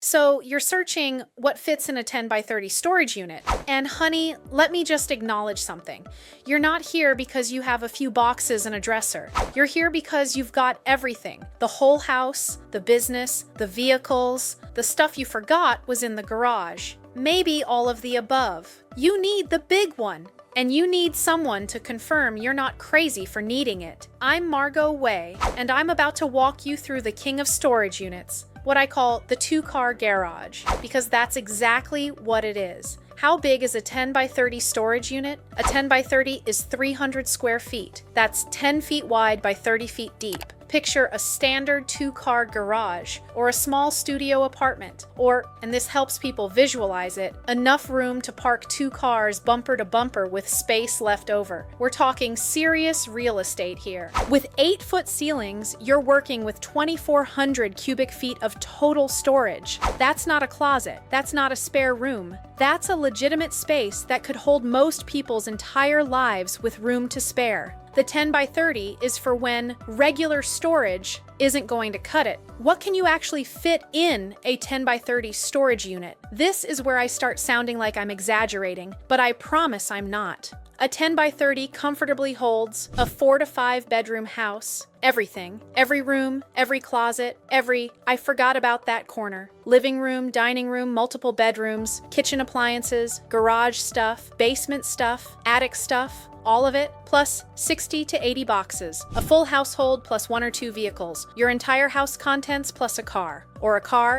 So you're searching what fits in a 10 by 30 storage unit. And honey, let me just acknowledge something. You're not here because you have a few boxes and a dresser. You're here because you've got everything. The whole house, the business, the vehicles. The stuff you forgot was in the garage. Maybe all of the above. You need the big one. And you need someone to confirm you're not crazy for needing it. I'm Margot Way, and I'm about to walk you through the king of storage units, what I call the two-car garage, because that's exactly what it is. How big is a 10 by 30 storage unit? A 10 by 30 is 300 square feet. That's 10 feet wide by 30 feet deep. Picture a standard two-car garage or a small studio apartment, or, and this helps people visualize it, enough room to park two cars bumper to bumper with space left over. We're talking serious real estate here. With 8-foot ceilings, you're working with 2,400 cubic feet of total storage. That's not a closet. That's not a spare room. That's a legitimate space that could hold most people's entire lives with room to spare. The 10 by 30 is for when regular storage isn't going to cut it. What can you actually fit in a 10 by 30 storage unit? This is where I start sounding like I'm exaggerating, but I promise I'm not. A 10 by 30 comfortably holds a 4 to 5 bedroom house, everything, every room, every closet, I forgot about that corner, living room, dining room, multiple bedrooms, kitchen appliances, garage stuff, basement stuff, attic stuff, all of it, plus 60 to 80 boxes, a full household plus 1 or 2 vehicles, your entire house contents plus a car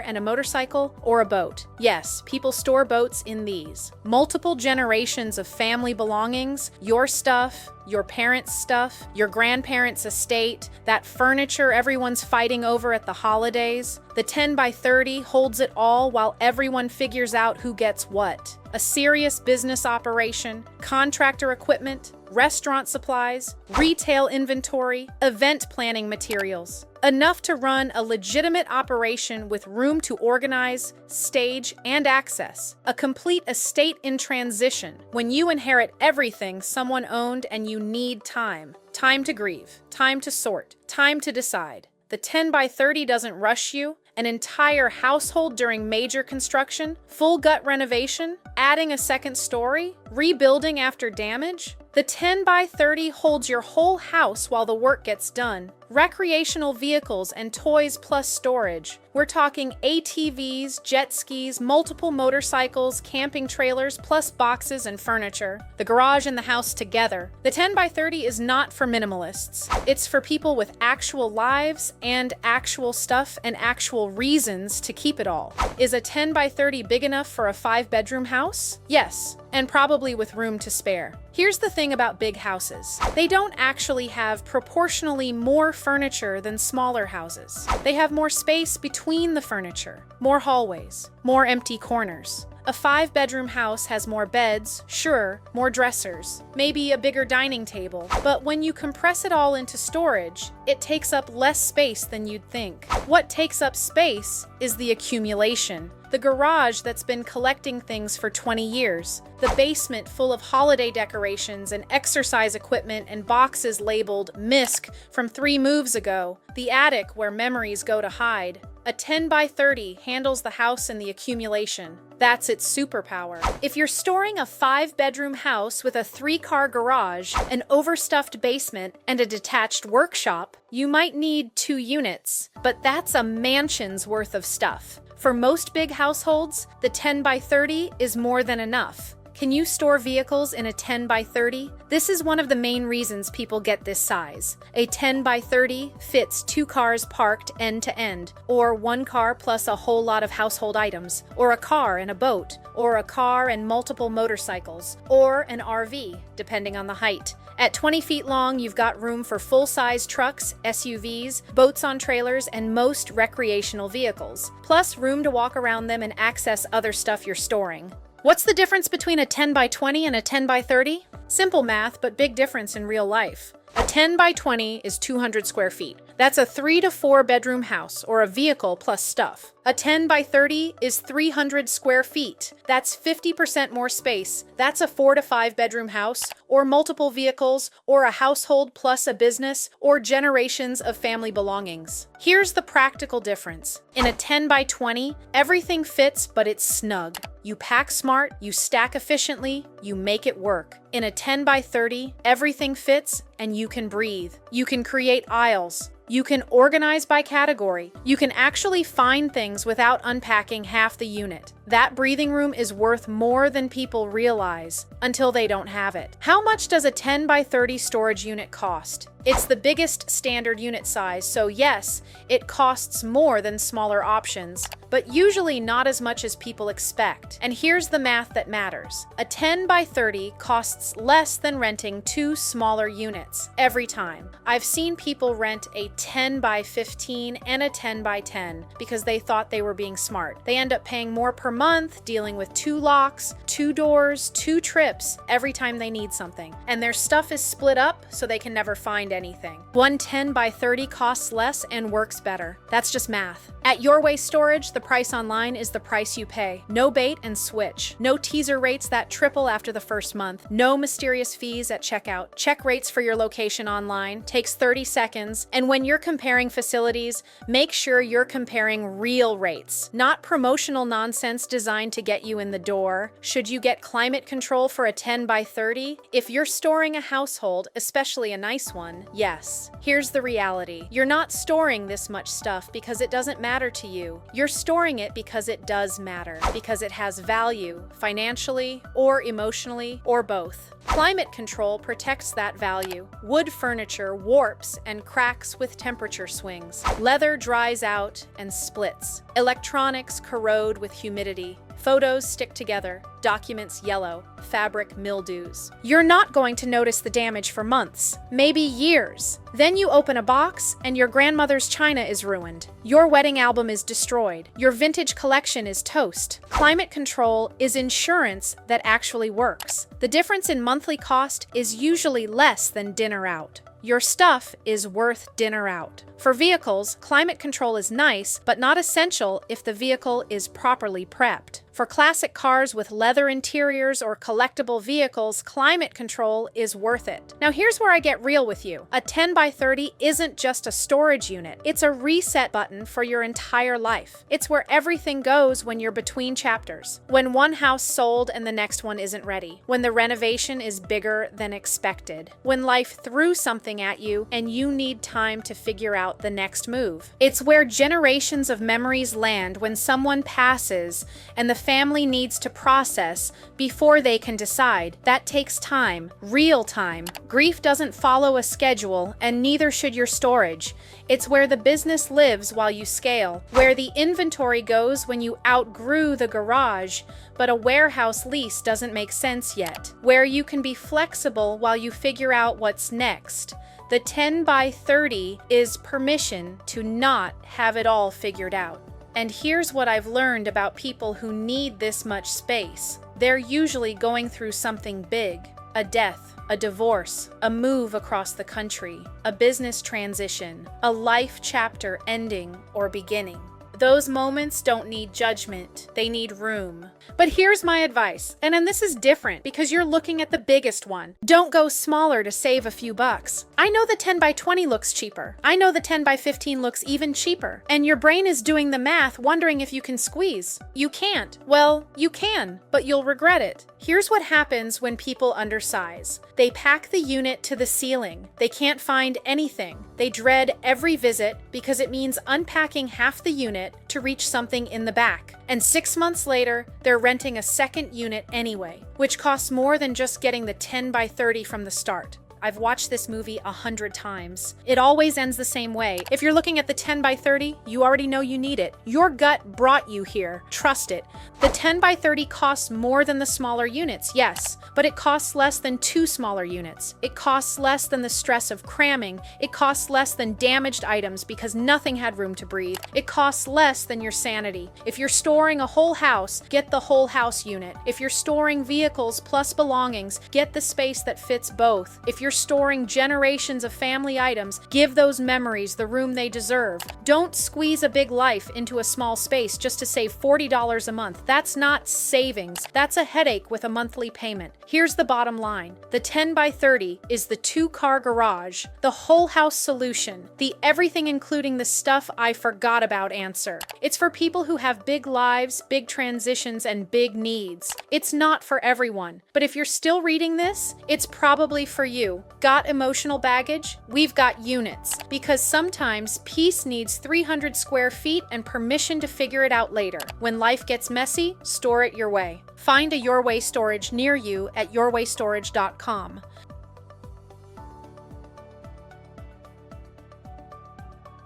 and a motorcycle, or a boat. Yes, people store boats in these. Multiple generations of family belongings, your stuff, your parents' stuff, your grandparents' estate, that furniture everyone's fighting over at the holidays. The 10 by 30 holds it all while everyone figures out who gets what. A serious business operation, contractor equipment, restaurant supplies, retail inventory, event planning materials. Enough to run a legitimate operation with room to organize, stage, and access. A complete estate in transition when you inherit everything someone owned and you need time. Time to grieve, time to sort, time to decide. The 10 by 30 doesn't rush you. An entire household during major construction, full gut renovation, adding a second story, rebuilding after damage. The 10 by 30 holds your whole house while the work gets done. Recreational vehicles and toys plus storage. We're talking ATVs, jet skis, multiple motorcycles, camping trailers, plus boxes and furniture. The garage and the house together. The 10 by 30 is not for minimalists. It's for people with actual lives and actual stuff and actual reasons to keep it all. Is a 10 by 30 big enough for a 5-bedroom house? Yes, and probably with room to spare. Here's the thing about big houses. They don't actually have proportionally more furniture than smaller houses. They have more space between the furniture, more hallways, more empty corners. A 5-bedroom house has more beds, sure, more dressers, maybe a bigger dining table, but when you compress it all into storage, it takes up less space than you'd think. What takes up space is the accumulation. The garage that's been collecting things for 20 years. The basement full of holiday decorations and exercise equipment and boxes labeled MISC from 3 moves ago. The attic where memories go to hide. A 10 by 30 handles the house and the accumulation. That's its superpower. If you're storing a 5-bedroom house with a 3-car garage, an overstuffed basement, and a detached workshop, you might need 2 units, but that's a mansion's worth of stuff. For most big households, the 10 by 30 is more than enough. Can you store vehicles in a 10 by 30? This is one of the main reasons people get this size. A 10 by 30 fits 2 cars parked end to end, or 1 car plus a whole lot of household items, or a car and a boat, or a car and multiple motorcycles, or an RV, depending on the height. At 20 feet long, you've got room for full-size trucks, SUVs, boats on trailers, and most recreational vehicles, plus room to walk around them and access other stuff you're storing. What's the difference between a 10 by 20 and a 10 by 30? Simple math, but big difference in real life. A 10 by 20 is 200 square feet. That's a 3 to 4 bedroom house or a vehicle plus stuff. A 10 by 30 is 300 square feet. That's 50% more space. That's a 4 to 5 bedroom house or multiple vehicles or a household plus a business or generations of family belongings. Here's the practical difference. In a 10 by 20, everything fits, but it's snug. You pack smart, you stack efficiently, you make it work. In a 10 by 30, everything fits and you can breathe. You can create aisles. You can organize by category. You can actually find things without unpacking half the unit. That breathing room is worth more than people realize until they don't have it. How much does a 10 by 30 storage unit cost? It's the biggest standard unit size, so yes, it costs more than smaller options, but usually not as much as people expect. And here's the math that matters. A 10 by 30 costs less than renting 2 smaller units every time. I've seen people rent a 10 by 15 and a 10 by 10 because they thought they were being smart. They end up paying more per month, dealing with 2 locks, 2 doors, 2 trips every time they need something. And their stuff is split up so they can never find anything. One 10 by 30 costs less and works better. That's just math. At YourWay Storage, the price online is the price you pay. No bait and switch. No teaser rates that triple after the first month. No mysterious fees at checkout. Check rates for your location online. Takes 30 seconds. And when you're comparing facilities, make sure you're comparing real rates, not promotional nonsense designed to get you in the door. Should you get climate control for a 10 by 30? If you're storing a household, especially a nice one, yes. Here's the reality. You're not storing this much stuff because it doesn't matter to you. You're storing it because it does matter, because it has value, financially or emotionally, or both. Climate control protects that value. Wood furniture warps and cracks with temperature swings. Leather dries out and splits. Electronics corrode with humidity. Photos stick together, documents yellow, fabric mildews. You're not going to notice the damage for months, maybe years. Then you open a box and your grandmother's china is ruined. Your wedding album is destroyed. Your vintage collection is toast. Climate control is insurance that actually works. The difference in monthly cost is usually less than dinner out. Your stuff is worth dinner out. For vehicles, climate control is nice, but not essential if the vehicle is properly prepped. For classic cars with leather interiors or collectible vehicles, climate control is worth it. Now here's where I get real with you. A 10 by 30 isn't just a storage unit. It's a reset button for your entire life. It's where everything goes when you're between chapters. When one house sold and the next one isn't ready. When the renovation is bigger than expected. When life threw something at you and you need time to figure out the next move. It's where generations of memories land when someone passes and the family needs to process before they can decide. That takes time, real time. Grief doesn't follow a schedule, and neither should your storage. It's where the business lives while you scale, where the inventory goes when you outgrew the garage, but a warehouse lease doesn't make sense yet, where you can be flexible while you figure out what's next. The 10 by 30 is permission to not have it all figured out. And here's what I've learned about people who need this much space. They're usually going through something big, a death, a divorce, a move across the country, a business transition, a life chapter ending or beginning. Those moments don't need judgment, they need room. But here's my advice, and this is different because you're looking at the biggest one. Don't go smaller to save a few bucks. I know the 10 by 20 looks cheaper. I know the 10 by 15 looks even cheaper. And your brain is doing the math, wondering if you can squeeze. You can't. Well, you can, but you'll regret it. Here's what happens when people undersize. They pack the unit to the ceiling. They can't find anything. They dread every visit because it means unpacking half the unit to reach something in the back. And 6 months later, they're renting a second unit anyway, which costs more than just getting the 10 by 30 from the start. I've watched this movie 100 times. It always ends the same way. If you're looking at the 10 by 30, you already know you need it. Your gut brought you here. Trust it. The 10 by 30 costs more than the smaller units, yes, but it costs less than 2 smaller units. It costs less than the stress of cramming. It costs less than damaged items because nothing had room to breathe. It costs less than your sanity. If you're storing a whole house, get the whole house unit. If you're storing vehicles plus belongings, get the space that fits both. If you're you're storing generations of family items, give those memories the room they deserve. Don't squeeze a big life into a small space just to save $40 a month. That's not savings. That's a headache with a monthly payment. Here's the bottom line. The 10 by 30 is the 2-car garage, the whole house solution, the everything including the stuff I forgot about answer. It's for people who have big lives, big transitions, and big needs. It's not for everyone, but if you're still reading this, it's probably for you. Got emotional baggage? We've got units, because sometimes peace needs 300 square feet and permission to figure it out later. When life gets messy, store it your way. Find a YourWay storage near you at yourwaystorage.com.